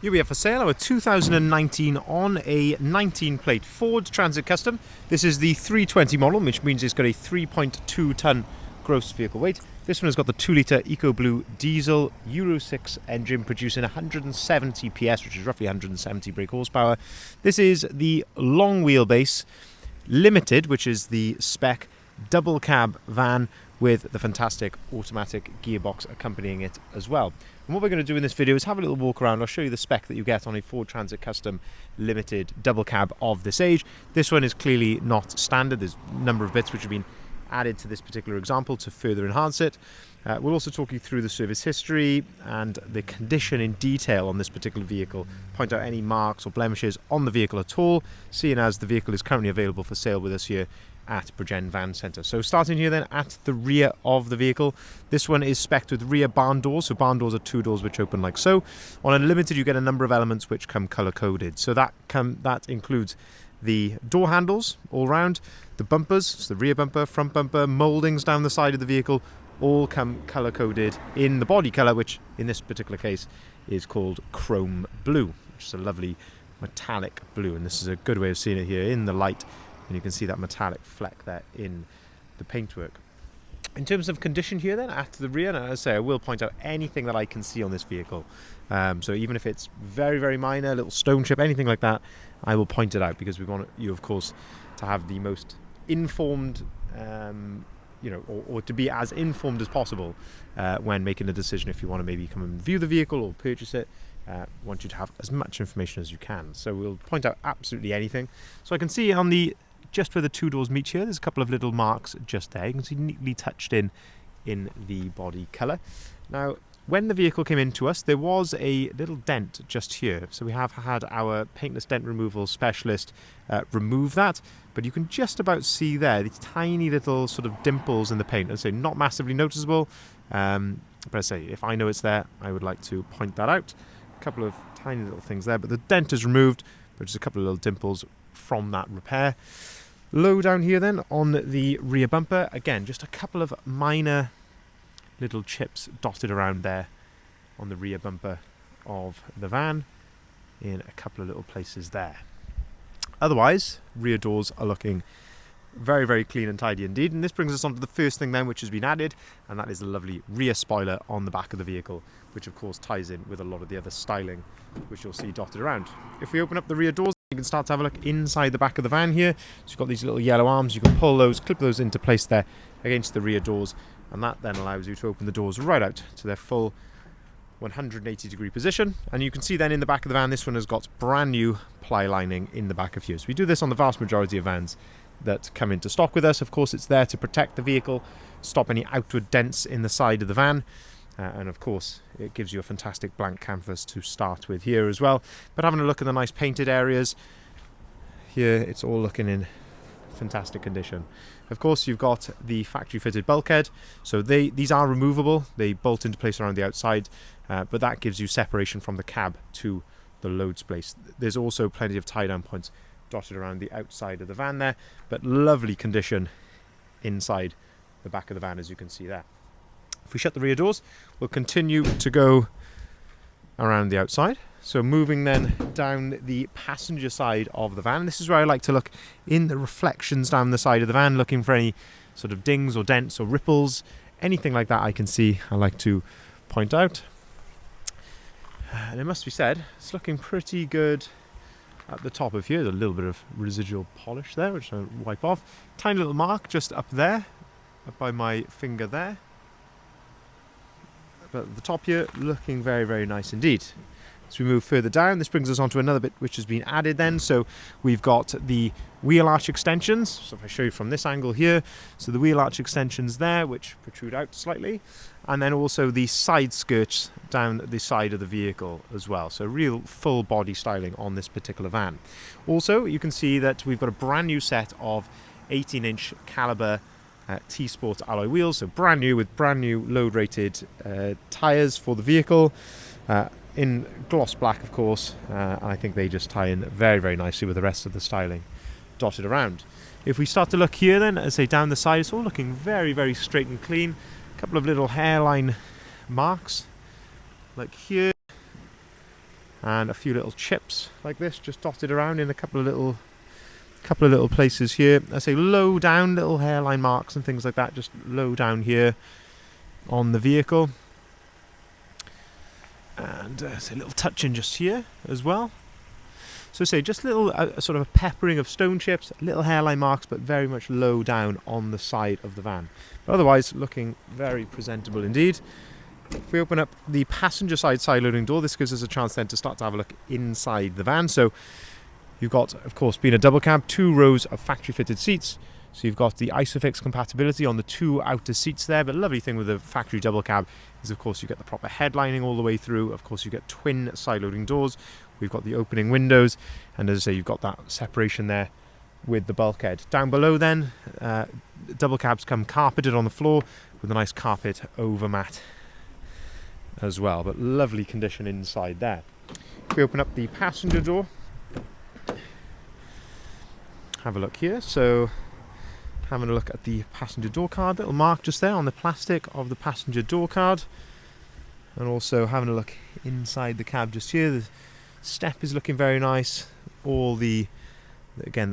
Here we have for sale our 2019 on a 19 plate Ford Transit Custom. This is the 320 model, which means it's got a 3.2 tonne gross vehicle weight. This one has got the 2 litre EcoBlue diesel Euro 6 engine producing 170 PS, which is roughly 170 brake horsepower. This is the long wheelbase limited, which is the spec double cab van with the fantastic automatic gearbox accompanying it as well. And what we're going to do in this video is have a little walk around. I'll show you the spec that you get on a Ford Transit Custom limited double cab of this age. This one is clearly not standard. There's a number of bits which have been added to this particular example to further enhance it. We'll also talk you through the service history and the condition in detail on this particular vehicle, point out any marks or blemishes on the vehicle at all, seeing as the vehicle is currently available for sale with us here at Bridgend Van Centre. So starting here then at the rear of the vehicle, this one is spec'd with rear barn doors. So barn doors are 2 doors which open like so. On Unlimited you get a number of elements which come colour coded. So that includes the door handles all round, the bumpers, so the rear bumper, front bumper, mouldings down the side of the vehicle, all come colour coded in the body colour, which in this particular case is called chrome blue, which is a lovely metallic blue. And this is a good way of seeing it here in the light. And you can see that metallic fleck there in the paintwork. In terms of condition here then, at the rear, and as I say, I will point out anything that I can see on this vehicle. So even if it's very, very minor, little stone chip, anything like that, I will point it out because we want you, of course, to have the most informed, or to be as informed as possible when making a decision if you want to maybe come and view the vehicle or purchase it. Want you to have as much information as you can. So we'll point out absolutely anything. So I can see on just where the 2 doors meet here, there's a couple of little marks just there. You can see neatly touched in the body colour. Now, when the vehicle came into us, there was a little dent just here. So we have had our paintless dent removal specialist remove that, but you can just about see there these tiny little sort of dimples in the paint. I'd say not massively noticeable, but I say if I know it's there, I would like to point that out. A couple of tiny little things there, but the dent is removed, but just a couple of little dimples from that repair. Low down here then on the rear bumper, again just a couple of minor little chips dotted around there on the rear bumper of the van in a couple of little places there. Otherwise, rear doors are looking very, very clean and tidy indeed. And this brings us on to the first thing then which has been added, and that is the lovely rear spoiler on the back of the vehicle, which of course ties in with a lot of the other styling which you'll see dotted around. If we open up the rear doors, you can start to have a look inside the back of the van here. So you've got these little yellow arms. You can pull those, clip those into place there against the rear doors, and that then allows you to open the doors right out to their full 180 degree position. And you can see then in the back of the van, this one has got brand new ply lining in the back of here. So we do this on the vast majority of vans that come into stock with us. Of course, it's there to protect the vehicle, stop any outward dents in the side of the van. And of course, it gives you a fantastic blank canvas to start with here as well. But having a look at the nice painted areas, here it's all looking in fantastic condition. Of course, you've got the factory fitted bulkhead. So these are removable. They bolt into place around the outside, but that gives you separation from the cab to the load space. There's also plenty of tie down points dotted around the outside of the van there, but lovely condition inside the back of the van, as you can see there. If we shut the rear doors, we'll continue to go around the outside. So moving then down the passenger side of the van. This is where I like to look in the reflections down the side of the van, looking for any sort of dings or dents or ripples, anything like that I can see, I like to point out. And it must be said, it's looking pretty good at the top of here. There's a little bit of residual polish there, which I'll wipe off. Tiny little mark just up there, up by my finger there. But at the top here, looking very, very nice indeed. As we move further down, this brings us on to another bit which has been added then. So we've got the wheel arch extensions. So if I show you from this angle here, so the wheel arch extensions there, which protrude out slightly. And then also the side skirts down the side of the vehicle as well. So real full body styling on this particular van. Also, you can see that we've got a brand new set of 18-inch caliber T-Sport alloy wheels, so brand new with brand new load rated tyres for the vehicle in gloss black, of course, and I think they just tie in very, very nicely with the rest of the styling dotted around. If we start to look here then, as I say down the side, it's all looking very, very straight and clean. A couple of little hairline marks like here and a few little chips like this just dotted around in a couple of little places here. I say low down, little hairline marks and things like that, just low down here on the vehicle. And say a little touch-in just here as well. So say just little sort of a peppering of stone chips, little hairline marks, but very much low down on the side of the van. But otherwise, looking very presentable indeed. If we open up the passenger side loading door, this gives us a chance then to start to have a look inside the van. So you've got, of course, being a double cab, 2 rows of factory fitted seats. So you've got the Isofix compatibility on the 2 outer seats there. But the lovely thing with the factory double cab is, of course, you get the proper headlining all the way through. Of course, you get twin side loading doors. We've got the opening windows, and as I say, you've got that separation there with the bulkhead. Down below then, double cabs come carpeted on the floor with a nice carpet overmat as well, but lovely condition inside there. If we open up the passenger door, have a look here. So having a look at the passenger door card, little mark just there on the plastic of the passenger door card, and also having a look inside the cab just here. The step is looking very nice. All the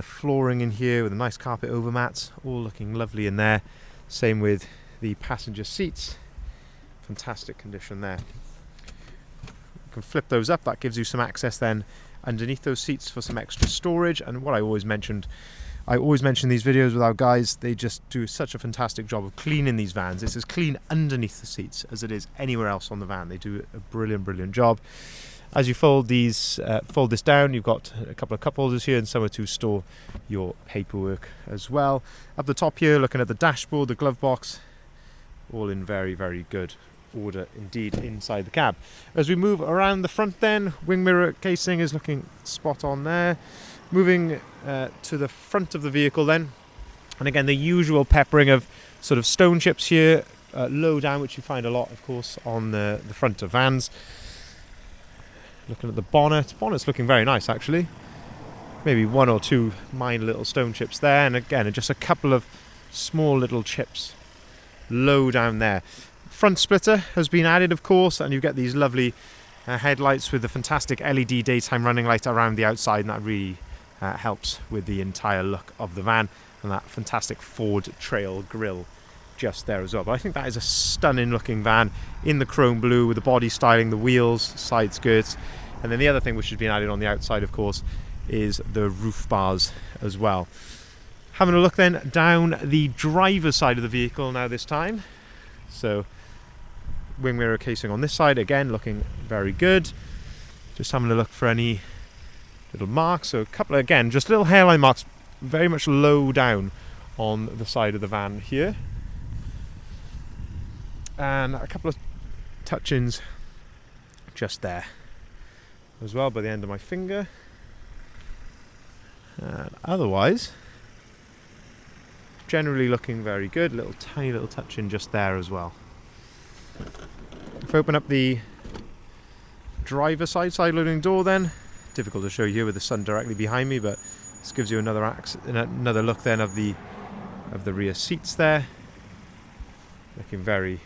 flooring in here with a nice carpet overmats, all looking lovely in there. Same with the passenger seats, fantastic condition there. You can flip those up, that gives you some access then underneath those seats for some extra storage. And what I always mention these videos with our guys, they just do such a fantastic job of cleaning these vans. It's as clean underneath the seats as it is anywhere else on the van. They do a brilliant job. As you fold this down, you've got a couple of cup holders here and somewhere to store your paperwork as well. Up the top here, looking at the dashboard, the glove box, all in very good order indeed inside the cab. As we move around the front then, wing mirror casing is looking spot on there. Moving to the front of the vehicle then, and again the usual peppering of sort of stone chips here, low down, which you find a lot, of course, on the front of vans. Looking at the bonnet's looking very nice actually. Maybe 1 or 2 minor little stone chips there, and again just a couple of small little chips low down there. Front splitter has been added, of course, and you get these lovely headlights with the fantastic LED daytime running light around the outside, and that really helps with the entire look of the van, and that fantastic Ford Trail grille just there as well. But I think that is a stunning looking van in the chrome blue with the body styling, the wheels, side skirts, and then the other thing which has been added on the outside, of course, is the roof bars as well. Having a look then down the driver's side of the vehicle now this time. So wing mirror casing on this side, again looking very good. Just having a look for any little marks. So a couple of, again, just little hairline marks, very much low down on the side of the van here. And a couple of touch-ins just there as well by the end of my finger. And otherwise, generally looking very good. Tiny little touch-in just there as well. If I open up the driver side loading door then, difficult to show you here with the sun directly behind me, but this gives you another look then of the rear seats there. Looking very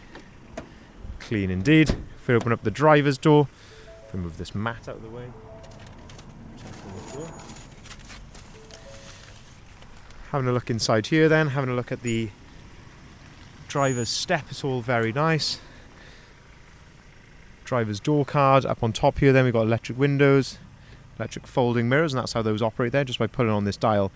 clean indeed. If we open up the driver's door, if we move this mat out of the way, having a look inside here then, having a look at the driver's step, it's all very nice. Driver's door card up on top here then, we've got electric windows, electric folding mirrors, and that's how those operate there, just by pulling on this dial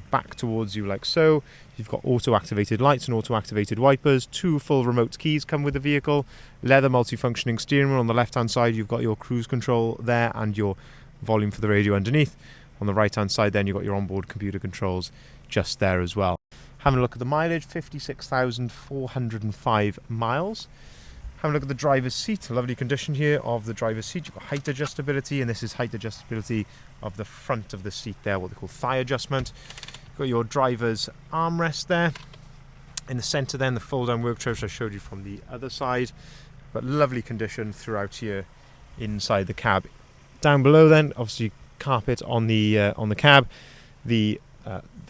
back towards you like so. You've got auto-activated lights and auto-activated wipers. 2 full remote keys come with the vehicle. Leather multifunctioning steering wheel. On the left hand side you've got your cruise control there and your volume for the radio underneath. On the right hand side then you've got your onboard computer controls just there as well. Having a look at the mileage, 56,405 miles. Having a look at the driver's seat, a lovely condition here of the driver's seat. You've got height adjustability, and this is height adjustability of the front of the seat there, what they call thigh adjustment. You've got your driver's armrest there. In the centre then, the fold-down work tray, which I showed you from the other side. But lovely condition throughout here inside the cab. Down below then, obviously carpet on the cab, the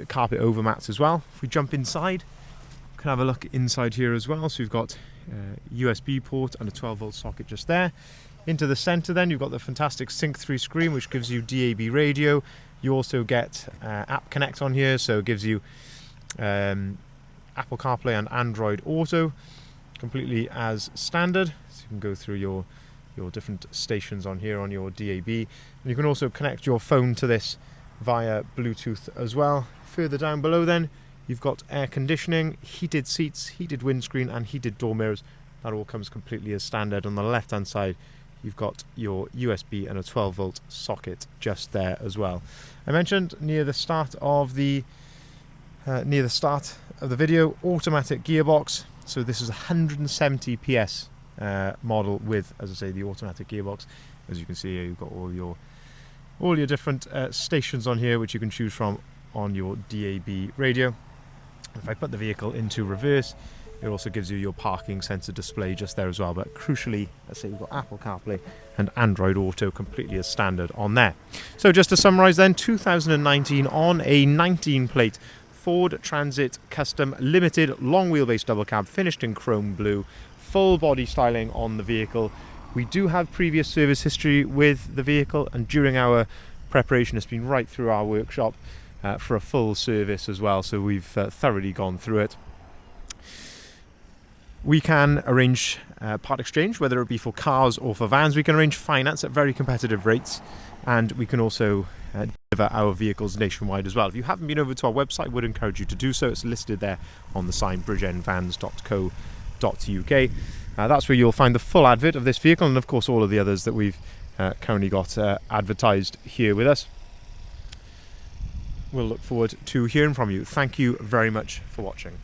carpet overmats as well. If we jump inside, we can have a look inside here as well. So we've got USB port and a 12-volt socket just there. Into the centre then, you've got the fantastic Sync 3 screen, which gives you DAB radio. You also get App Connect on here, so it gives you Apple CarPlay and Android Auto, completely as standard. So you can go through your different stations on here on your DAB. And you can also connect your phone to this via Bluetooth as well. Further down below then, you've got air conditioning, heated seats, heated windscreen and heated door mirrors. That all comes completely as standard. On the left hand side, you've got your USB and a 12 volt socket just there as well. I mentioned near the start of the video, automatic gearbox. So this is a 170 PS model with, as I say, the automatic gearbox. As you can see here, you've got all your different stations on here, which you can choose from on your DAB radio. If I put the vehicle into reverse, it also gives you your parking sensor display just there as well. But crucially, let's say you've got Apple CarPlay and Android Auto completely as standard on there. So just to summarise then, 2019 on a 19 plate Ford Transit Custom Limited long wheelbase double cab, finished in chrome blue, full body styling on the vehicle. We do have previous service history with the vehicle, and during our preparation it's been right through our workshop for a full service as well, so we've thoroughly gone through it. We can arrange part exchange, whether it be for cars or for vans. We can arrange finance at very competitive rates, and we can also deliver our vehicles nationwide as well. If you haven't been over to our website, I would encourage you to do so. It's listed there on the sign, bridgeendvans.co.uk. That's where you'll find the full advert of this vehicle, and of course all of the others that we've currently got advertised here with us. We'll look forward to hearing from you. Thank you very much for watching.